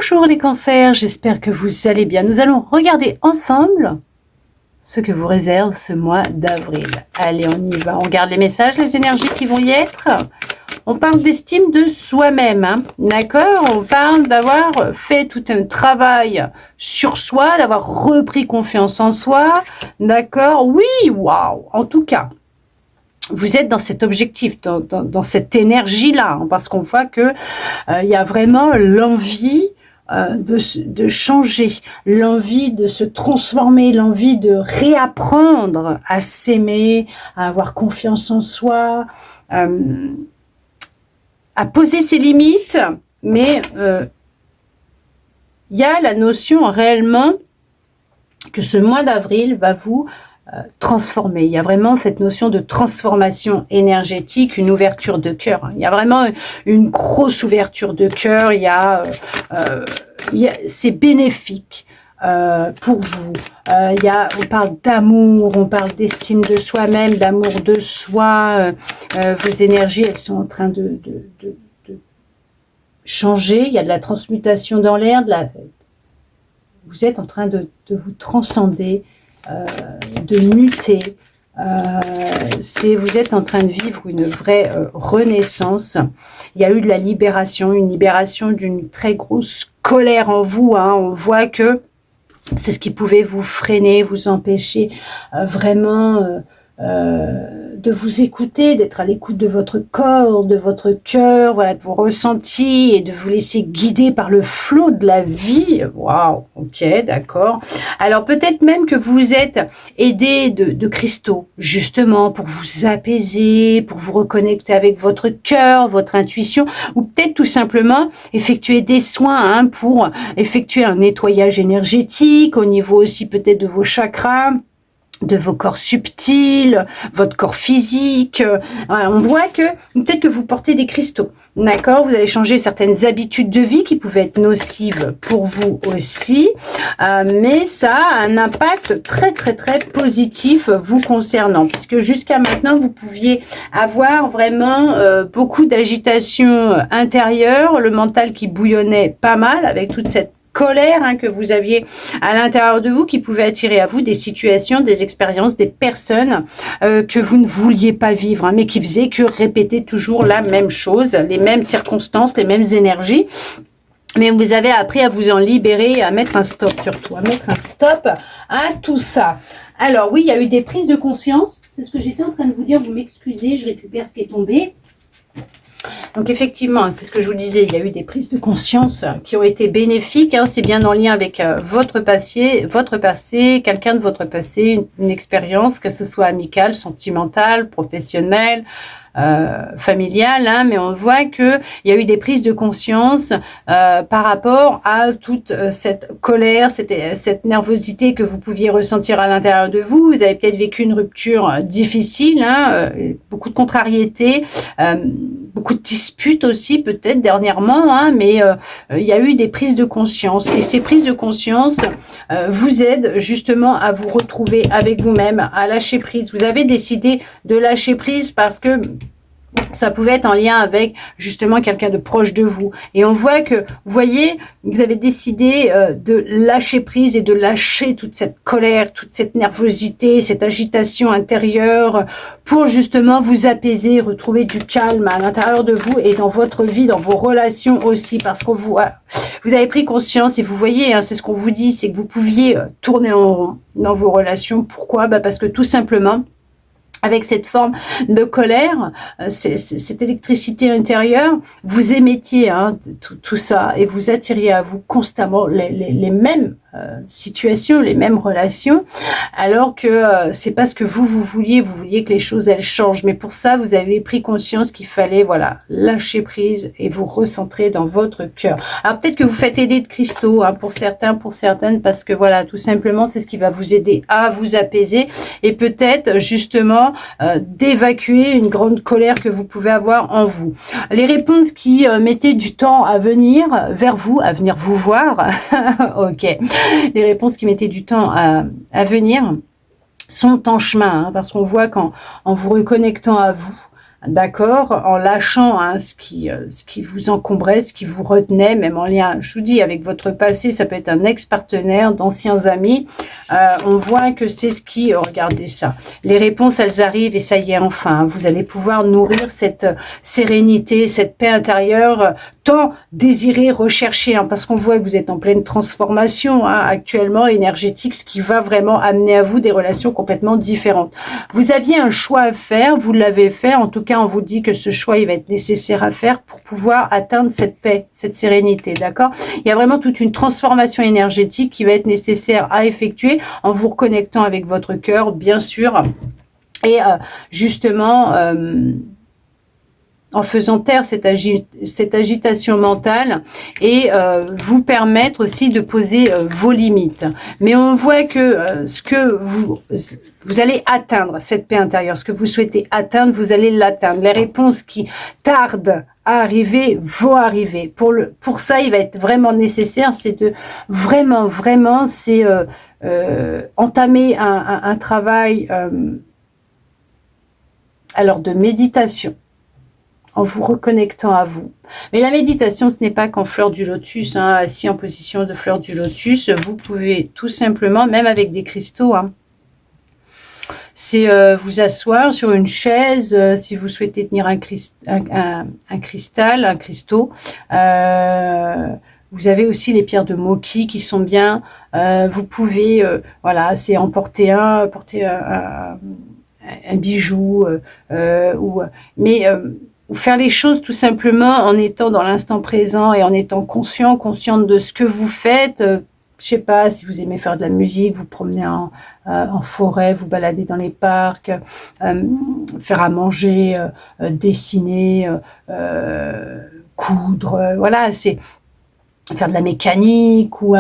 Bonjour les cancers, j'espère que vous allez bien. Nous allons regarder ensemble ce que vous réserve ce mois d'avril. Allez, on y va. On regarde les messages, les énergies qui vont y être. On parle d'estime de soi-même, hein, d'accord? On parle d'avoir fait tout un travail sur soi, d'avoir repris confiance en soi, d'accord? Oui, waouh! En tout cas, vous êtes dans cet objectif, dans cette énergie-là, hein, parce qu'on voit que il y a vraiment l'envie de changer, l'envie de se transformer, l'envie de réapprendre à s'aimer, à avoir confiance en soi, à poser ses limites, mais il y a la notion réellement que ce mois d'avril va vous transformer. Il y a vraiment cette notion de transformation énergétique, une ouverture de cœur. Il y a vraiment une grosse ouverture de cœur. C'est bénéfique pour vous. On parle d'amour, on parle d'estime de soi-même, d'amour de soi. Vos énergies, elles sont en train de changer. Il y a de la transmutation dans l'air. Vous êtes en train de vous transcender, de muter. Vous êtes en train de vivre une vraie renaissance. Il y a eu de la libération, une libération d'une très grosse colère en vous, hein. On voit que c'est ce qui pouvait vous freiner, vous empêcher vraiment de vous écouter, d'être à l'écoute de votre corps, de votre cœur, voilà, de vos ressentis et de vous laisser guider par le flot de la vie. Waouh, ok, d'accord. Alors peut-être même que vous êtes aidé de cristaux, justement, pour vous apaiser, pour vous reconnecter avec votre cœur, votre intuition, ou peut-être tout simplement effectuer des soins, hein, pour effectuer un nettoyage énergétique au niveau aussi peut-être de vos chakras, de vos corps subtils, votre corps physique. On voit que peut-être que vous portez des cristaux, d'accord? Vous avez changé certaines habitudes de vie qui pouvaient être nocives pour vous aussi, mais ça a un impact très très très positif vous concernant, puisque jusqu'à maintenant vous pouviez avoir vraiment beaucoup d'agitation intérieure, le mental qui bouillonnait pas mal avec toute cette colère, hein, que vous aviez à l'intérieur de vous, qui pouvait attirer à vous des situations, des expériences, des personnes que vous ne vouliez pas vivre, hein, mais qui faisaient que répéter toujours la même chose, les mêmes circonstances, les mêmes énergies. Mais vous avez appris à vous en libérer, à mettre un stop surtout, à mettre un stop à tout ça. Alors oui, il y a eu des prises de conscience, c'est ce que j'étais en train de vous dire, vous m'excusez, je récupère ce qui est tombé. Donc effectivement, c'est ce que je vous disais, il y a eu des prises de conscience qui ont été bénéfiques, hein, c'est bien en lien avec votre passé, quelqu'un de votre passé, une expérience, que ce soit amicale, sentimentale, professionnelle, familiale, hein, mais on voit que il y a eu des prises de conscience par rapport à toute cette colère, cette nervosité que vous pouviez ressentir à l'intérieur de vous. Vous avez peut-être vécu une rupture difficile, hein, beaucoup de contrariétés, beaucoup de disputes aussi peut-être dernièrement, hein, mais il y a eu des prises de conscience, et ces prises de conscience vous aident justement à vous retrouver avec vous-même, à lâcher prise. Vous avez décidé de lâcher prise parce que ça pouvait être en lien avec justement quelqu'un de proche de vous. Et on voit que, vous voyez, vous avez décidé de lâcher prise et de lâcher toute cette colère, toute cette nervosité, cette agitation intérieure pour justement vous apaiser, retrouver du calme à l'intérieur de vous et dans votre vie, dans vos relations aussi. Parce que vous avez pris conscience et vous voyez, hein, c'est ce qu'on vous dit, c'est que vous pouviez tourner en rond dans vos relations. Pourquoi? Parce que tout simplement, avec cette forme de colère, cette électricité intérieure, vous émettiez, hein, tout ça et vous attiriez à vous constamment les mêmes situations, les mêmes relations, alors que c'est pas ce que vous vouliez que les choses elles changent, mais pour ça vous avez pris conscience qu'il fallait, voilà, lâcher prise et vous recentrer dans votre cœur. Alors peut-être que vous faites aider de cristaux, hein, pour certains, pour certaines, parce que voilà, tout simplement c'est ce qui va vous aider à vous apaiser et peut-être justement d'évacuer une grande colère que vous pouvez avoir en vous. Les réponses qui mettaient du temps à venir vers vous, à venir vous voir, ok. Les réponses qui mettaient du temps à venir sont en chemin, hein, parce qu'on voit qu'en vous reconnectant à vous, d'accord, en lâchant hein, ce qui vous encombrait, ce qui vous retenait, même en lien, je vous dis, avec votre passé, ça peut être un ex-partenaire, d'anciens amis, on voit que c'est ce qui, regardez ça, les réponses, elles arrivent et ça y est, enfin, vous allez pouvoir nourrir cette sérénité, cette paix intérieure, tant désirée, recherchée, hein, parce qu'on voit que vous êtes en pleine transformation hein, actuellement, énergétique, ce qui va vraiment amener à vous des relations complètement différentes. Vous aviez un choix à faire, vous l'avez fait, en tout cas, on vous dit que ce choix, il va être nécessaire à faire pour pouvoir atteindre cette paix, cette sérénité, d'accord? Il y a vraiment toute une transformation énergétique qui va être nécessaire à effectuer en vous reconnectant avec votre cœur, bien sûr, et justement en faisant taire cette agitation mentale et vous permettre aussi de poser vos limites. Mais on voit que ce que vous allez atteindre, cette paix intérieure, ce que vous souhaitez atteindre, vous allez l'atteindre. Les réponses qui tardent à arriver vont arriver. Pour ça, il va être vraiment nécessaire, c'est de vraiment, c'est entamer un travail alors de méditation, en vous reconnectant à vous. Mais la méditation, ce n'est pas qu'en fleur du lotus, hein, assis en position de fleur du lotus. Vous pouvez tout simplement, même avec des cristaux, hein, c'est vous asseoir sur une chaise, si vous souhaitez tenir un cristal, un cristaux. Vous avez aussi les pierres de Moki qui sont bien. Vous pouvez, voilà, c'est emporter un bijou, ou faire les choses tout simplement en étant dans l'instant présent et en étant consciente de ce que vous faites. Je sais pas, si vous aimez faire de la musique, vous promenez en forêt, vous baladez dans les parcs, faire à manger, dessiner, coudre, voilà, c'est faire de la mécanique ou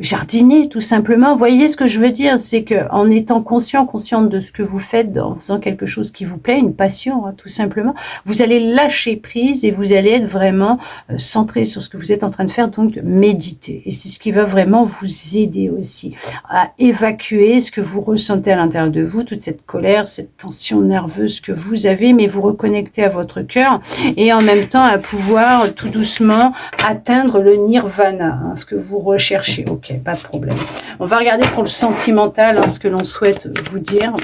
jardiner tout simplement. Vous voyez ce que je veux dire, c'est que en étant consciente de ce que vous faites, en faisant quelque chose qui vous plaît, une passion hein, tout simplement, vous allez lâcher prise et vous allez être vraiment centré sur ce que vous êtes en train de faire, donc méditer. Et c'est ce qui va vraiment vous aider aussi à évacuer ce que vous ressentez à l'intérieur de vous, toute cette colère, cette tension nerveuse que vous avez, mais vous reconnecter à votre cœur et en même temps à pouvoir tout doucement atteindre le nirvana, hein, ce que vous recherchez. Ok. Pas de problème. On va regarder pour le sentimental hein, ce que l'on souhaite vous dire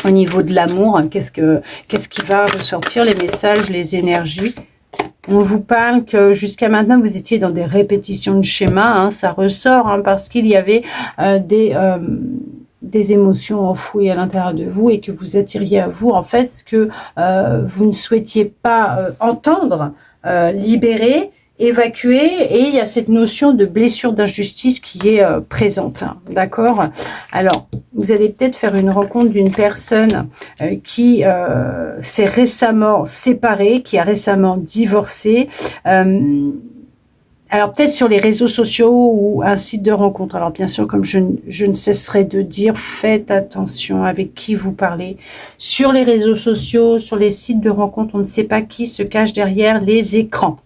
au niveau de l'amour. Hein, qu'est-ce qui va ressortir, les messages, les énergies. On vous parle que jusqu'à maintenant, vous étiez dans des répétitions de schémas. Hein, ça ressort hein, parce qu'il y avait des émotions enfouies à l'intérieur de vous et que vous attiriez à vous, en fait, ce que vous ne souhaitiez pas entendre, libérer, évacuer, et il y a cette notion de blessure d'injustice qui est présente, hein, d'accord? Alors, vous allez peut-être faire une rencontre d'une personne qui s'est récemment séparée, qui a récemment divorcé, alors peut-être sur les réseaux sociaux ou un site de rencontre. Alors bien sûr, comme je ne cesserai de dire, faites attention avec qui vous parlez. Sur les réseaux sociaux, sur les sites de rencontre, on ne sait pas qui se cache derrière les écrans.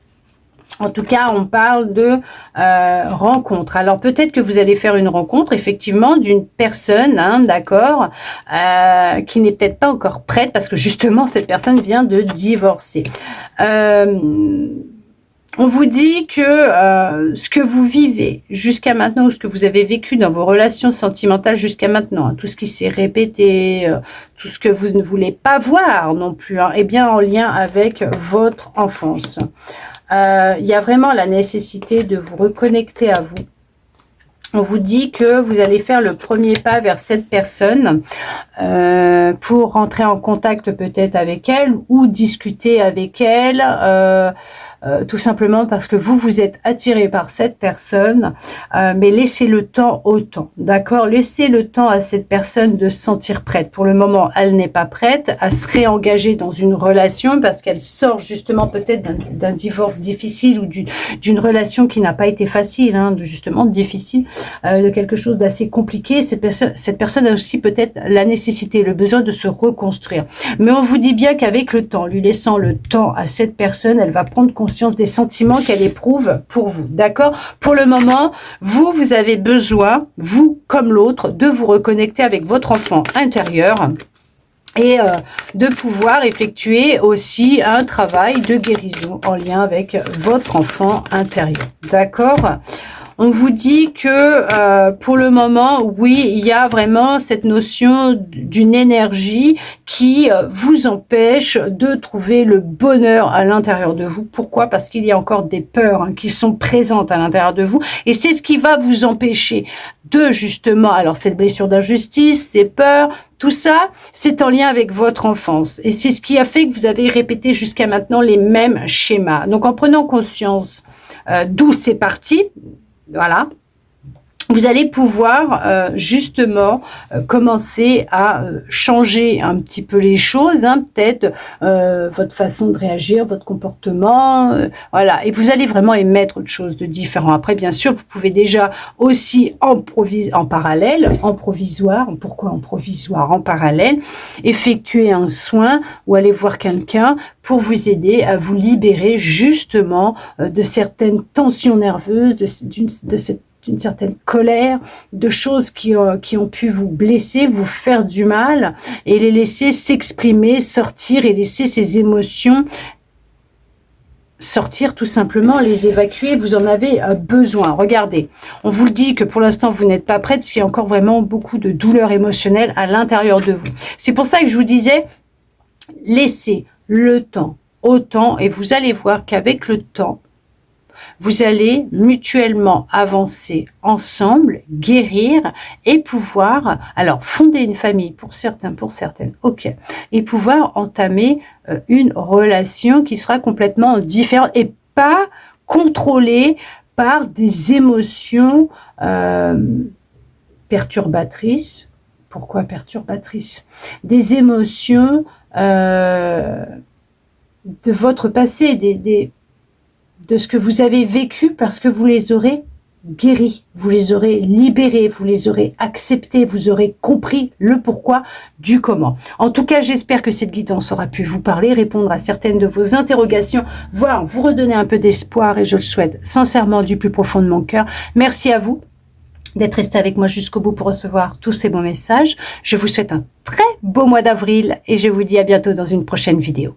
En tout cas, on parle de rencontre. Alors, peut-être que vous allez faire une rencontre, effectivement, d'une personne, hein, d'accord, qui n'est peut-être pas encore prête, parce que justement, cette personne vient de divorcer. On vous dit que ce que vous vivez jusqu'à maintenant, ou ce que vous avez vécu dans vos relations sentimentales jusqu'à maintenant, hein, tout ce qui s'est répété, tout ce que vous ne voulez pas voir non plus, hein, est bien en lien avec votre enfance. Il y a vraiment la nécessité de vous reconnecter à vous. On vous dit que vous allez faire le premier pas vers cette personne pour rentrer en contact peut-être avec elle ou discuter avec elle, tout simplement parce que vous êtes attiré par cette personne, mais laissez le temps au temps, d'accord? Laissez le temps à cette personne de se sentir prête. Pour le moment, elle n'est pas prête à se réengager dans une relation parce qu'elle sort justement peut-être d'un divorce difficile ou d'une relation qui n'a pas été facile, hein, justement difficile, de quelque chose d'assez compliqué. Cette personne a aussi peut-être la nécessité, le besoin de se reconstruire. Mais on vous dit bien qu'avec le temps, lui laissant le temps à cette personne, elle va prendre conscience des sentiments qu'elle éprouve pour vous, d'accord? Pour le moment, vous avez besoin, vous comme l'autre, de vous reconnecter avec votre enfant intérieur et de pouvoir effectuer aussi un travail de guérison en lien avec votre enfant intérieur. D'accord ? On vous dit que pour le moment, oui, il y a vraiment cette notion d'une énergie qui vous empêche de trouver le bonheur à l'intérieur de vous. Pourquoi? Parce qu'il y a encore des peurs qui sont présentes à l'intérieur de vous. Et c'est ce qui va vous empêcher de justement, alors cette blessure d'injustice, ces peurs, tout ça, c'est en lien avec votre enfance. Et c'est ce qui a fait que vous avez répété jusqu'à maintenant les mêmes schémas. Donc en prenant conscience d'où c'est parti, voilà, vous allez pouvoir justement commencer à changer un petit peu les choses, peut-être votre façon de réagir, votre comportement, voilà. Et vous allez vraiment émettre autre chose de différent. Après, bien sûr, vous pouvez déjà aussi en parallèle, en provisoire, pourquoi en provisoire, en parallèle, effectuer un soin ou aller voir quelqu'un pour vous aider à vous libérer justement de certaines tensions nerveuses, d'une certaine colère, de choses qui ont pu vous blesser, vous faire du mal, et les laisser s'exprimer, sortir, et laisser ces émotions sortir tout simplement, les évacuer. Vous en avez besoin. Regardez, on vous le dit que pour l'instant vous n'êtes pas prête, parce qu'il y a encore vraiment beaucoup de douleurs émotionnelles à l'intérieur de vous. C'est pour ça que je vous disais, laissez le temps au temps, et vous allez voir qu'avec le temps, vous allez mutuellement avancer ensemble, guérir et pouvoir, alors fonder une famille pour certains, pour certaines, ok, et pouvoir entamer une relation qui sera complètement différente et pas contrôlée par des émotions perturbatrices. Pourquoi perturbatrices? Des émotions de votre passé, de ce que vous avez vécu, parce que vous les aurez guéris, vous les aurez libérés, vous les aurez acceptés, vous aurez compris le pourquoi du comment. En tout cas, j'espère que cette guidance aura pu vous parler, répondre à certaines de vos interrogations, voire vous redonner un peu d'espoir, et je le souhaite sincèrement du plus profond de mon cœur. Merci à vous d'être resté avec moi jusqu'au bout pour recevoir tous ces bons messages. Je vous souhaite un très beau mois d'avril et je vous dis à bientôt dans une prochaine vidéo.